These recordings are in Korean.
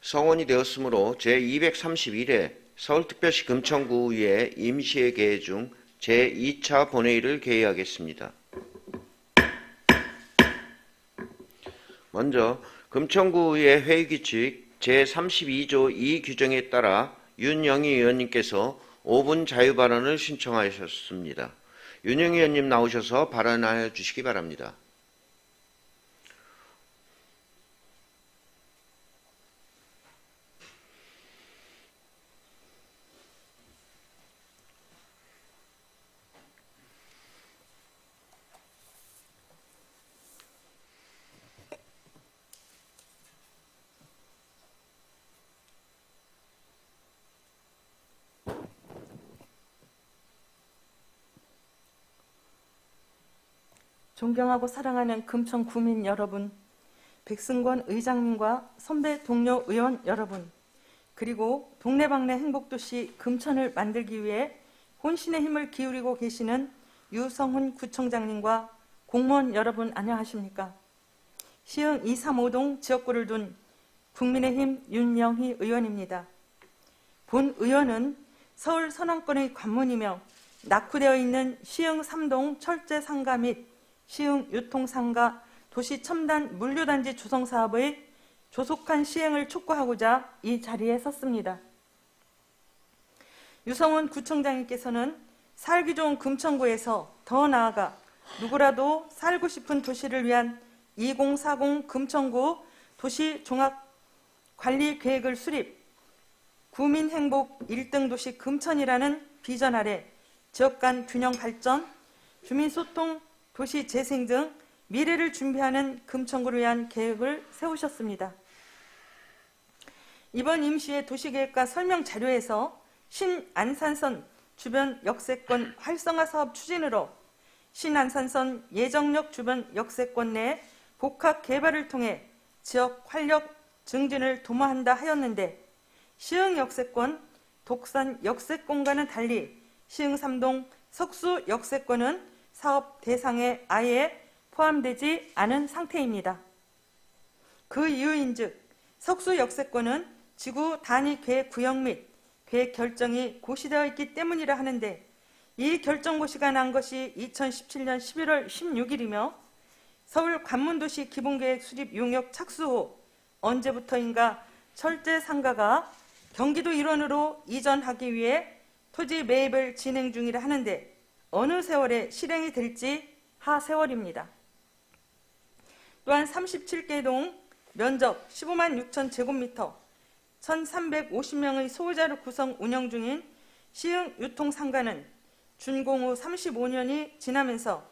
성원이 되었으므로 제231회 서울특별시 금천구의회 임시회 개회 중 제2차 본회의를 개의하겠습니다. 먼저 금천구의회 회의규칙 제32조 2 규정에 따라 윤영희 의원님께서 5분 자유발언을 신청하셨습니다. 윤영희 의원님 나오셔서 발언하여 주시기 바랍니다. 존경하고 사랑하는 금천 구민 여러분, 백승권 의장님과 선배 동료 의원 여러분, 그리고 동네방네 행복도시 금천을 만들기 위해 혼신의 힘을 기울이고 계시는 유성훈 구청장님과 공무원 여러분 안녕하십니까? 시흥 235동 지역구를 둔 국민의힘 윤영희 의원입니다. 본 의원은 서울 서남권의 관문이며 낙후되어 있는 시흥 3동 철제 상가 및 시흥 유통상가 도시첨단 물류단지 조성 사업의 조속한 시행을 촉구하고자 이 자리에 섰습니다. 유성훈 구청장님께서는 살기 좋은 금천구에서 더 나아가 누구라도 살고 싶은 도시를 위한 2040 금천구 도시종합관리계획을 수립, 구민행복 1등 도시 금천이라는 비전 아래 지역 간 균형 발전, 주민소통, 도시 재생 등 미래를 준비하는 금천구를 위한 계획을 세우셨습니다. 이번 임시의 도시계획과 설명 자료에서 신안산선 주변 역세권 활성화 사업 추진으로 신안산선 예정역 주변 역세권 내 복합 개발을 통해 지역 활력 증진을 도모한다 하였는데, 시흥 역세권, 독산 역세권과는 달리 시흥 3동 석수 역세권은 사업 대상에 아예 포함되지 않은 상태입니다. 그 이유인즉 석수 역세권은 지구 단위 계획 구역 및 계획 결정이 고시되어 있기 때문이라 하는데, 이 결정 고시가 난 것이 2017년 11월 16일이며 서울 관문도시 기본계획 수립 용역 착수 후 언제부터인가 철제 상가가 경기도 일원으로 이전하기 위해 토지 매입을 진행 중이라 하는데, 어느 세월에 실행이 될지 하세월입니다. 또한 37개 동 면적 15만 6천 제곱미터 1,350명의 소유자를 구성 운영 중인 시흥 유통상가는 준공 후 35년이 지나면서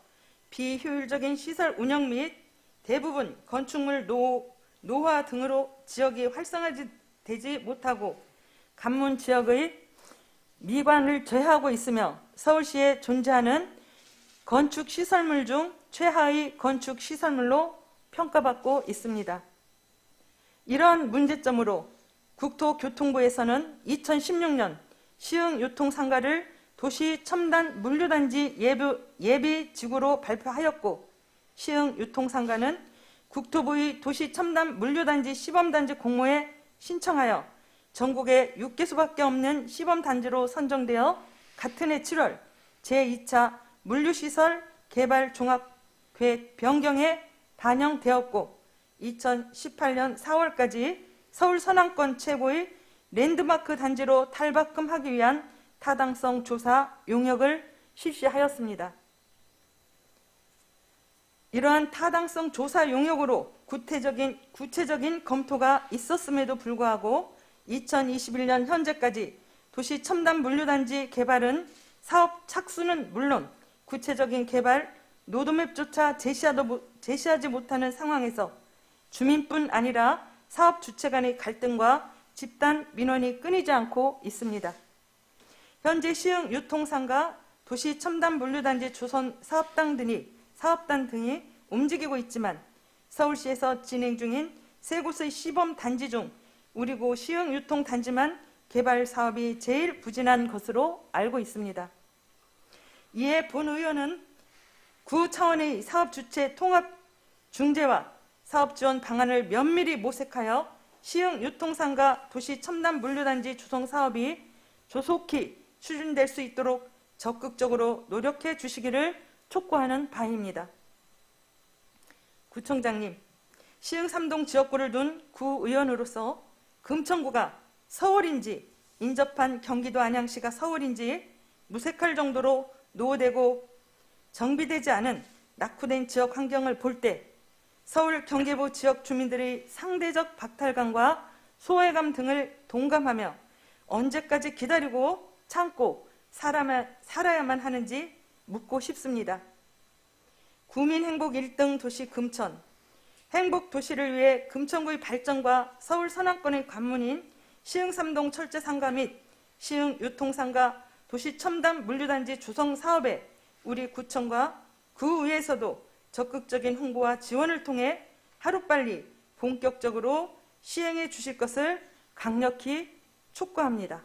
비효율적인 시설 운영 및 대부분 건축물 노후화 등으로 지역이 활성화되지 못하고 관문 지역의 미관을 제하고 있으며 서울시에 존재하는 건축시설물 중 최하의 건축시설물로 평가받고 있습니다. 이러한 문제점으로 국토교통부에서는 2016년 시흥 유통상가를 도시첨단 물류단지 예비지구로 발표하였고, 시흥 유통상가는 국토부의 도시첨단 물류단지 시범단지 공모에 신청하여 전국에 6개소밖에 없는 시범단지로 선정되어 같은 해 7월 제2차 물류시설 개발 종합계획 변경에 반영되었고, 2018년 4월까지 서울 서남권 최고의 랜드마크 단지로 탈바꿈하기 위한 타당성 조사 용역을 실시하였습니다. 이러한 타당성 조사 용역으로 구체적인 검토가 있었음에도 불구하고 2021년 현재까지 도시 첨단 물류단지 개발은 사업 착수는 물론 구체적인 개발 로드맵조차 제시하지 못하는 상황에서 주민뿐 아니라 사업 주체 간의 갈등과 집단 민원이 끊이지 않고 있습니다. 현재 시흥 유통상가 도시 첨단 물류단지 조선 사업단 등이 움직이고 있지만 서울시에서 진행 중인 세 곳의 시범 단지 중 우리고 시흥 유통단지만 개발 사업이 제일 부진한 것으로 알고 있습니다. 이에 본 의원은 구 차원의 사업 주체 통합 중재와 사업 지원 방안을 면밀히 모색하여 시흥 유통상가 도시 첨단 물류단지 조성 사업이 조속히 추진될 수 있도록 적극적으로 노력해 주시기를 촉구하는 바입니다. 구청장님, 시흥 3동 지역구를 둔 구의원으로서 금천구가 서울인지 인접한 경기도 안양시가 서울인지 무색할 정도로 노후되고 정비되지 않은 낙후된 지역 환경을 볼 때 서울 경계부 지역 주민들의 상대적 박탈감과 소외감 등을 동감하며 언제까지 기다리고 참고 살아야만 하는지 묻고 싶습니다. 구민 행복 1등 도시 금천, 행복 도시를 위해 금천구의 발전과 서울 서남권의 관문인 시흥 3동 철제 상가 및 시흥 유통상가 도시 첨단 물류단지 조성 사업에 우리 구청과 구의회에서도 적극적인 홍보와 지원을 통해 하루빨리 본격적으로 시행해 주실 것을 강력히 촉구합니다.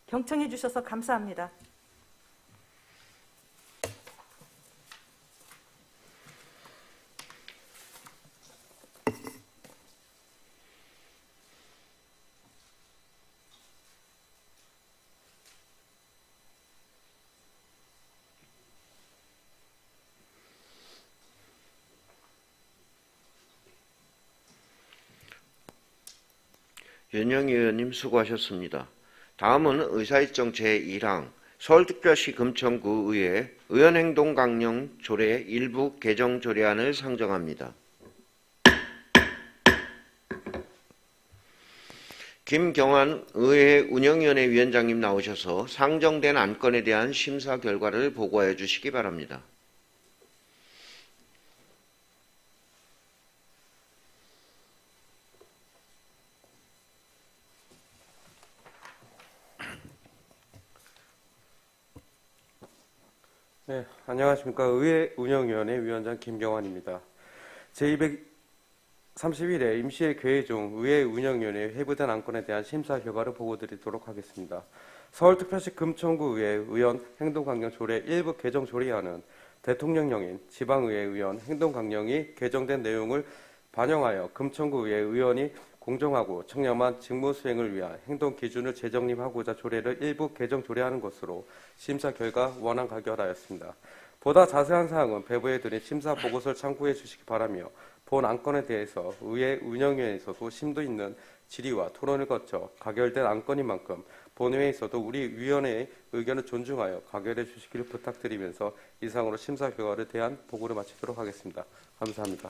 경청해 주셔서 감사합니다. 윤영희 의원님 수고하셨습니다. 다음은 의사일정 제1항 서울특별시 금천구의회 의원행동강령 조례 일부 개정 조례안을 상정합니다. 김경환 의회 운영위원회 위원장님 나오셔서 상정된 안건에 대한 심사 결과를 보고해 주시기 바랍니다. 네, 안녕하십니까. 의회 운영위원회 위원장 김경환입니다. 제231회 임시회 개회 중 의회 운영위원회 회부된 안건에 대한 심사 결과를 보고드리도록 하겠습니다. 서울특별시 금천구의회 의원 행동강령 조례 일부 개정 조례안은 대통령령인 지방의회 의원 행동강령이 개정된 내용을 반영하여 금천구의회 의원이 공정하고 청렴한 직무 수행을 위한 행동 기준을 재정립하고자 조례를 일부 개정 조례하는 것으로 심사 결과 원안 가결하였습니다. 보다 자세한 사항은 배부에 드린 심사 보고서를 참고해 주시기 바라며 본 안건에 대해서 의회 운영위원회에서도 심도 있는 질의와 토론을 거쳐 가결된 안건인 만큼 본회의에서도 우리 위원회의 의견을 존중하여 가결해 주시기를 부탁드리면서 이상으로 심사 결과를 대한 보고를 마치도록 하겠습니다. 감사합니다.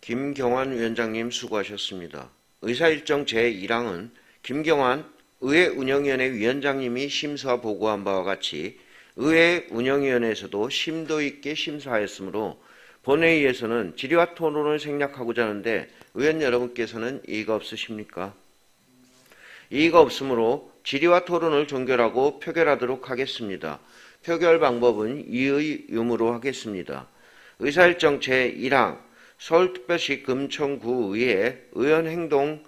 김경환 위원장님 수고하셨습니다. 의사일정 제1항은 김경환 의회 운영위원회 위원장님이 심사 보고한 바와 같이 의회 운영위원회에서도 심도 있게 심사하였으므로 본회의에서는 질의와 토론을 생략하고자 하는데 의원 여러분께서는 이의가 없으십니까? 이의가 없으므로 질의와 토론을 종결하고 표결하도록 하겠습니다. 표결 방법은 이의 유무로 하겠습니다. 의사일정 제1항 서울특별시 금천구의회 의원행동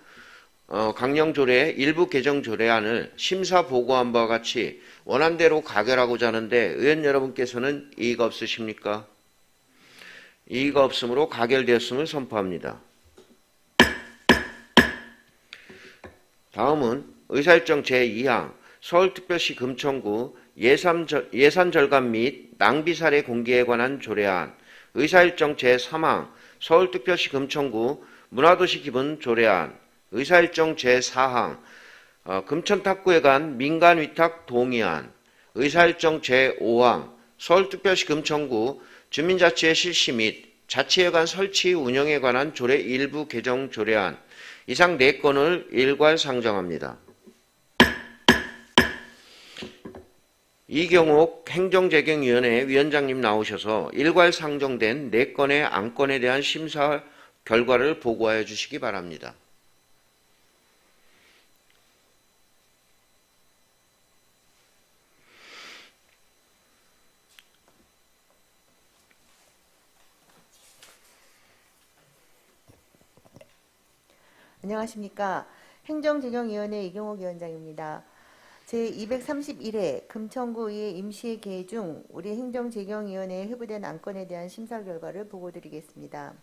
강령조례 일부 개정 조례안을 심사 보고한 바와 같이 원안대로 가결하고자 하는데 의원 여러분께서는 이의가 없으십니까? 이의가 없으므로 가결되었음을 선포합니다. 다음은 의사일정 제2항 서울특별시 금천구 예산 절감 및 낭비 사례 공개에 관한 조례안 의사일정 제3항 서울특별시 금천구 문화도시 기본 조례안 의사일정 제4항 금천탁구에 관 민간위탁 동의안 의사일정 제5항 서울특별시 금천구 주민자치의 실시 및 자치에 관 설치 운영에 관한 조례 일부 개정 조례안 이상 4건을 일괄 상정합니다. 이경옥 행정재경위원회 위원장님 나오셔서 일괄 상정된 4건의 안건에 대한 심사 결과를 보고하여 주시기 바랍니다. 안녕하십니까. 행정재경위원회 이경옥 위원장입니다. 제231회 금천구의회 임시회 개회 중 우리 행정재경위원회에 회부된 안건에 대한 심사 결과를 보고드리겠습니다.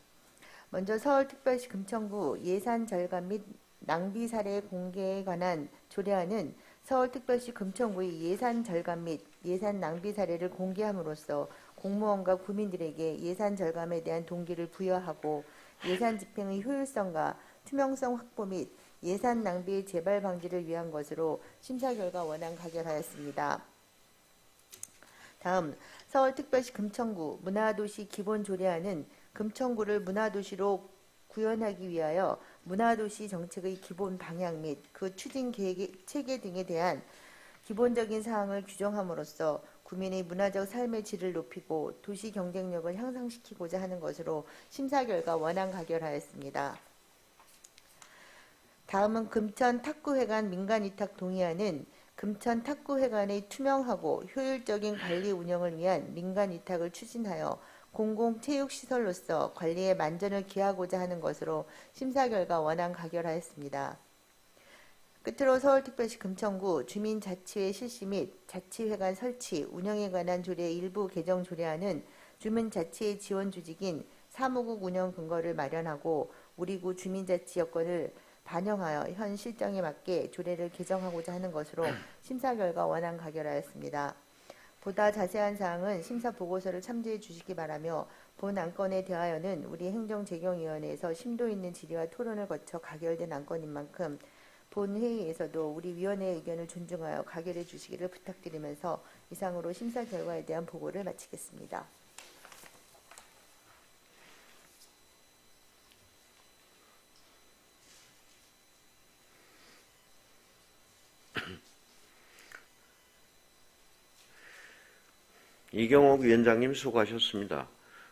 먼저 서울특별시 금천구 예산 절감 및 낭비 사례 공개에 관한 조례안은 서울특별시 금천구의 예산 절감 및 예산 낭비 사례를 공개함으로써 공무원과 구민들에게 예산 절감에 대한 동기를 부여하고 예산 집행의 효율성과 투명성 확보 및 예산 낭비의 재발 방지를 위한 것으로 심사 결과 원안 가결하였습니다. 다음 서울특별시 금천구 문화도시 기본조례안은 금천구를 문화도시로 구현하기 위하여 문화도시 정책의 기본 방향 및 그 추진 체계 등에 대한 기본적인 사항을 규정함으로써 구민의 문화적 삶의 질을 높이고 도시 경쟁력을 향상시키고자 하는 것으로 심사 결과 원안 가결하였습니다. 다음은 금천 탁구회관 민간위탁 동의안은 금천 탁구회관의 투명하고 효율적인 관리 운영을 위한 민간위탁을 추진하여 공공체육시설로서 관리에 만전을 기하고자 하는 것으로 심사 결과 원안 가결하였습니다. 끝으로 서울특별시 금천구 주민자치회 실시 및 자치회관 설치, 운영에 관한 조례 일부 개정 조례안은 주민자치회 지원 조직인 사무국 운영 근거를 마련하고 우리 구 주민자치 여건을 반영하여 현 실정에 맞게 조례를 개정하고자 하는 것으로 심사 결과 원안 가결하였습니다. 보다 자세한 사항은 심사 보고서를 참조해 주시기 바라며 본 안건에 대하여는 우리 행정재경위원회에서 심도 있는 질의와 토론을 거쳐 가결된 안건인 만큼 본 회의에서도 우리 위원회의 의견을 존중하여 가결해 주시기를 부탁드리면서 이상으로 심사 결과에 대한 보고를 마치겠습니다. 이경옥 위원장님 수고하셨습니다.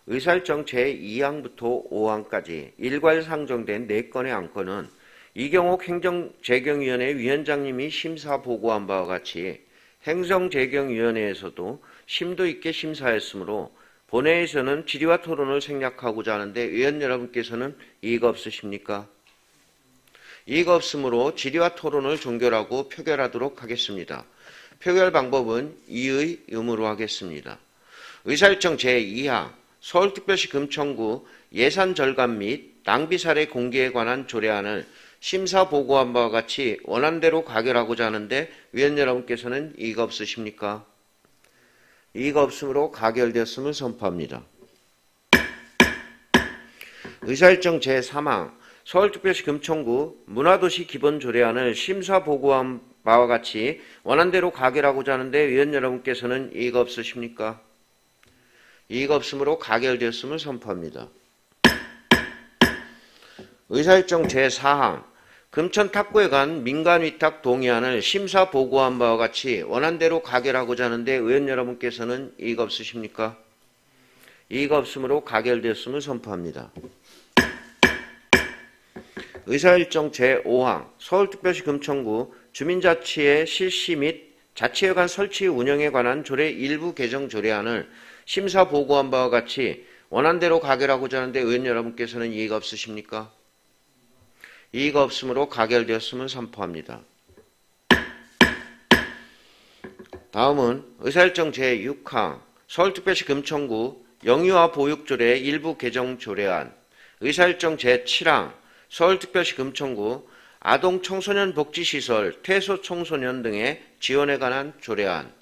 의사일정 제2항부터 5항까지 일괄 상정된 4건의 안건은 이경옥 행정재경위원회 위원장님이 심사 보고한 바와 같이 행정재경위원회에서도 심도 있게 심사했으므로 본회의에서는 질의와 토론을 생략하고자 하는데 의원 여러분께서는 이의가 없으십니까? 이의가 없으므로 질의와 토론을 종결하고 표결하도록 하겠습니다. 표결 방법은 이의 의무로 하겠습니다. 의사일정 제2항 서울특별시 금천구 예산 절감 및 낭비 사례 공개에 관한 조례안을 심사 보고한 바와 같이 원안대로 가결하고자 하는데 위원 여러분께서는 이의가 없으십니까? 이의가 없으므로 가결되었음을 선포합니다. 의사일정 제3항 서울특별시 금천구 문화도시 기본조례안을 심사 보고한 바와 같이 원안대로 가결하고자 하는데 위원 여러분께서는 이의가 없으십니까? 이의가 없으므로 가결되었음을 선포합니다. 의사일정 제4항 금천 탁구회관 민간위탁 동의안을 심사 보고한 바와 같이 원안대로 가결하고자 하는데 의원 여러분께서는 이의가 없으십니까? 이의가 없으므로 가결되었음을 선포합니다. 의사일정 제5항 서울특별시 금천구 주민자치회 실시 및 자치회관 설치 운영에 관한 조례 일부 개정 조례안을 심사 보고한 바와 같이 원안대로 가결하고자 하는데 의원 여러분께서는 이의가 없으십니까? 이의가 없으므로 가결되었음을 선포합니다. 다음은 의사일정 제6항 서울특별시 금천구 영유아 보육조례 일부 개정 조례안, 의사일정 제7항 서울특별시 금천구 아동청소년 복지시설 퇴소 청소년 등의 지원에 관한 조례안,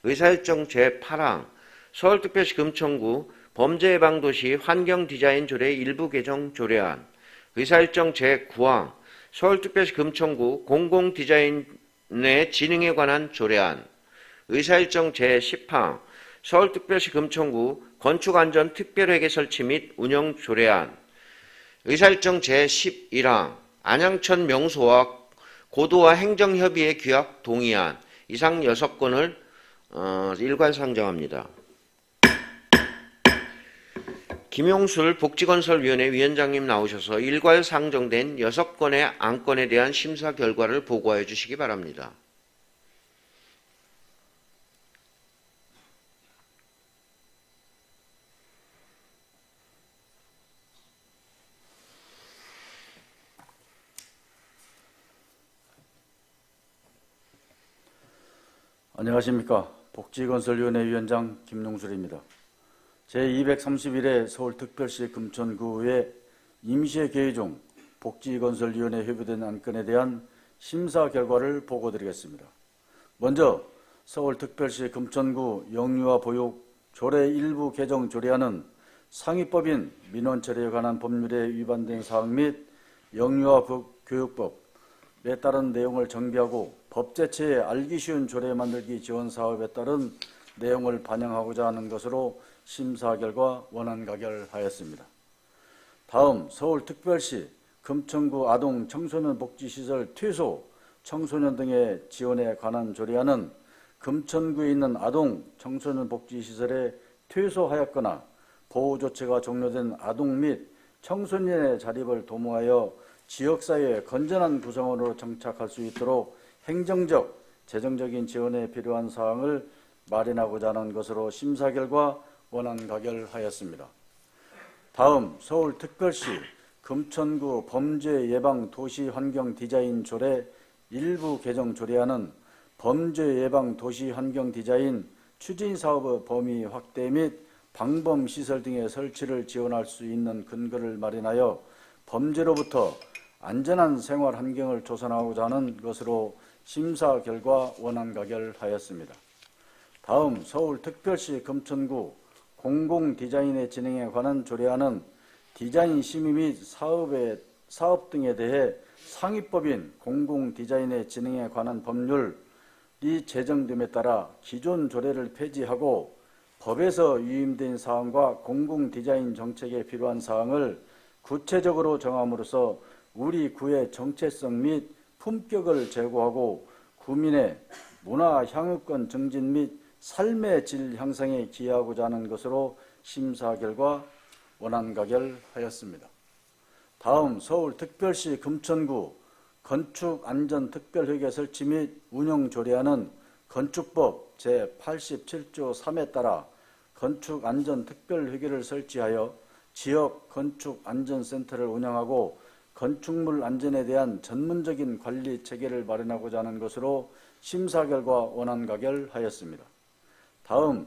의사일정 제8항 서울특별시 금천구 범죄예방도시 환경디자인 조례 일부 개정 조례안, 의사일정 제9항 서울특별시 금천구 공공디자인의 진흥에 관한 조례안, 의사일정 제10항 서울특별시 금천구 건축안전 특별회계 설치 및 운영 조례안, 의사일정 제11항 안양천 명소와 고도화 행정협의회 규약 동의안, 이상 6건을 일괄 상정합니다. 김용술 복지건설위원회 위원장님 나오셔서 일괄 상정된 6건의 안건에 대한 심사 결과를 보고해 주시기 바랍니다. 안녕하십니까. 복지건설위원회 위원장 김용술입니다. 제231회 서울특별시 금천구의 임시회 개의 중 복지건설위원회 회부된 안건에 대한 심사 결과를 보고드리겠습니다. 먼저 서울특별시 금천구 영유아 보육 조례 일부 개정 조례안은 상위법인 민원처리에 관한 법률에 위반된 사항 및 영유아 교육법에 따른 내용을 정비하고 법제체에 알기 쉬운 조례 만들기 지원 사업에 따른 내용을 반영하고자 하는 것으로 심사 결과 원안 가결하였습니다. 다음 서울특별시 금천구 아동 청소년 복지시설 퇴소 청소년 등의 지원에 관한 조례안은 금천구에 있는 아동 청소년 복지시설에 퇴소하였거나 보호조치가 종료된 아동 및 청소년의 자립을 도모하여 지역사회의 건전한 구성원으로 정착할 수 있도록 행정적, 재정적인 지원에 필요한 사항을 마련하고자 하는 것으로 심사 결과 원안 가결하였습니다. 다음 서울특별시 금천구 범죄 예방 도시 환경 디자인 조례 일부 개정 조례안은 범죄 예방 도시 환경 디자인 추진 사업의 범위 확대 및 방범 시설 등의 설치를 지원할 수 있는 근거를 마련하여 범죄로부터 안전한 생활 환경을 조성하고자 하는 것으로 심사 결과 원안 가결하였습니다. 다음 서울특별시 금천구 공공 디자인의 진행에 관한 조례안은 디자인 심의 및 사업 등에 대해 상위법인 공공 디자인의 진행에 관한 법률이 제정됨에 따라 기존 조례를 폐지하고 법에서 위임된 사항과 공공 디자인 정책에 필요한 사항을 구체적으로 정함으로써 우리 구의 정체성 및 품격을 제고하고 구민의 문화 향유권 증진 및 삶의 질 향상에 기여하고자 하는 것으로 심사 결과 원안 가결하였습니다. 다음 서울특별시 금천구 건축안전특별회계 설치 및 운영 조례안은 건축법 제87조 3에 따라 건축안전특별회계를 설치하여 지역 건축안전센터를 운영하고 건축물 안전에 대한 전문적인 관리 체계를 마련하고자 하는 것으로 심사 결과 원안 가결하였습니다. 다음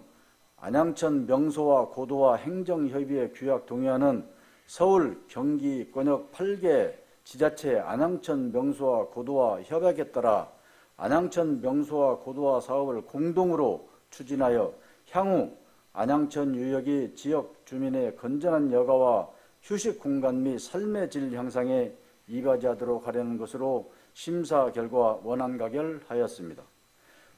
안양천 명소와 고도화 행정협의회 규약 동의안은 서울, 경기, 권역 8개 지자체 안양천 명소와 고도화 협약에 따라 안양천 명소와 고도화 사업을 공동으로 추진하여 향후 안양천 유역이 지역 주민의 건전한 여가와 휴식 공간 및 삶의 질 향상에 이바지하도록 하려는 것으로 심사 결과 원안 가결하였습니다.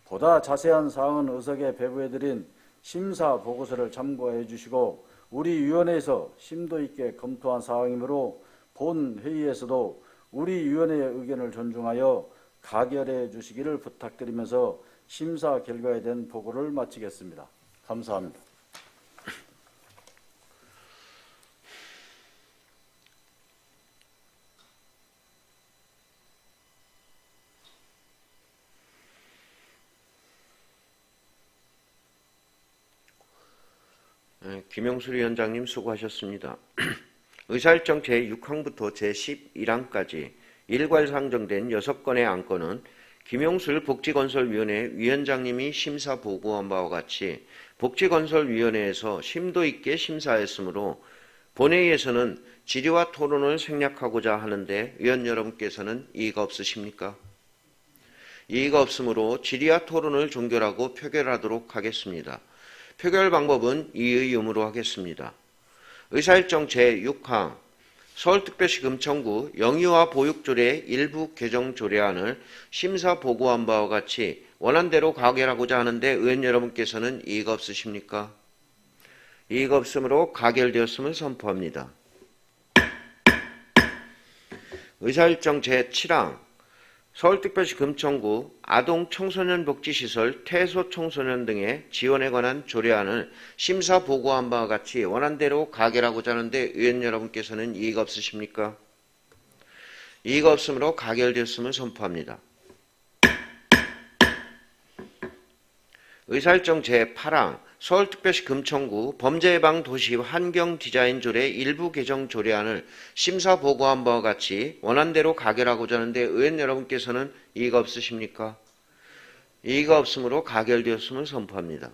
보다 자세한 사항은 의석에 배부해드린 심사 보고서를 참고해 주시고 우리 위원회에서 심도 있게 검토한 사항이므로 본 회의에서도 우리 위원회의 의견을 존중하여 가결해 주시기를 부탁드리면서 심사 결과에 대한 보고를 마치겠습니다. 감사합니다. 김용술 위원장님 수고하셨습니다. 의사일정 제6항부터 제11항까지 일괄 상정된 6건의 안건은 김용술 복지건설위원회 위원장님이 심사 보고한 바와 같이 복지건설위원회에서 심도 있게 심사했으므로 본회의에서는 질의와 토론을 생략하고자 하는데 위원 여러분께서는 이의가 없으십니까? 이의가 없으므로 질의와 토론을 종결하고 표결하도록 하겠습니다. 표결 방법은 이의음으로 하겠습니다. 의사일정 제6항 서울특별시 금천구 영유아 보육조례 일부 개정 조례안을 심사 보고한 바와 같이 원안대로 가결하고자 하는데 의원 여러분께서는 이의가 없으십니까? 이의가 없으므로 가결되었음을 선포합니다. 의사일정 제7항 서울특별시 금천구 아동 청소년 복지시설 퇴소 청소년 등의 지원에 관한 조례안을 심사 보고한 바와 같이 원안대로 가결하고자 하는데 의원 여러분께서는 이의가 없으십니까? 이의가 없으므로 가결되었음을 선포합니다. 의사일정 제8항 서울특별시 금천구 범죄예방도시 환경디자인조례 일부 개정 조례안을 심사 보고한 바와 같이 원안대로 가결하고자 하는데 의원 여러분께서는 이의가 없으십니까? 이의가 없으므로 가결되었음을 선포합니다.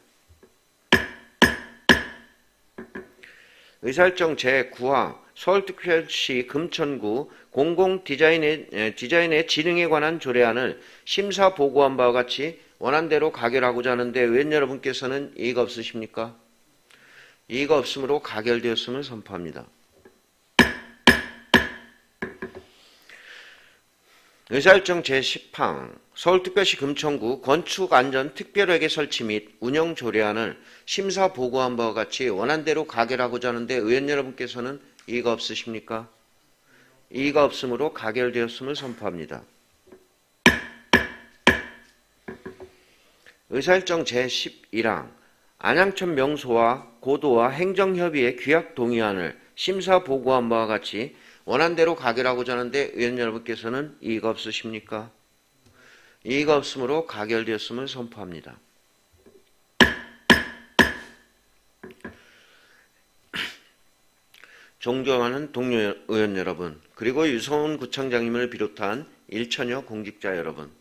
의사일정 제9항 서울특별시 금천구 공공디자인의 진흥에 관한 조례안을 심사 보고한 바와 같이 원안대로 가결하고자 하는데 의원 여러분께서는 이의가 없으십니까? 이의가 없으므로 가결되었음을 선포합니다. 의사일정 제10항 서울특별시 금천구 건축안전특별회계 설치 및 운영 조례안을 심사 보고한 바와 같이 원안대로 가결하고자 하는데 의원 여러분께서는 이의가 없으십니까? 이의가 없으므로 가결되었음을 선포합니다. 의사일정 제11항 안양천 명소와 고도와 행정협의회 규약 동의안을 심사 보고한 바와 같이 원안대로 가결하고자 하는데 의원 여러분께서는 이의가 없으십니까? 이의가 없으므로 가결되었음을 선포합니다. 존경하는 동료 의원 여러분, 그리고 유성훈 구청장님을 비롯한 일천여 공직자 여러분,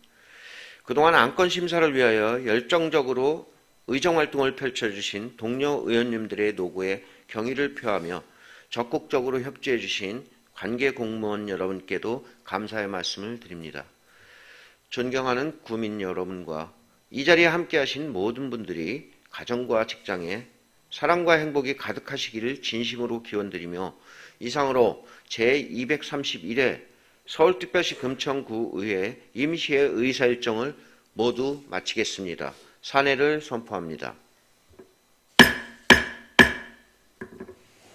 그동안 안건 심사를 위하여 열정적으로 의정활동을 펼쳐주신 동료 의원님들의 노고에 경의를 표하며 적극적으로 협조해 주신 관계 공무원 여러분께도 감사의 말씀을 드립니다. 존경하는 구민 여러분과 이 자리에 함께하신 모든 분들이 가정과 직장에 사랑과 행복이 가득하시기를 진심으로 기원드리며 이상으로 제231회 서울특별시 금천구의회 임시회 의사일정을 모두 마치겠습니다. 산회를 선포합니다.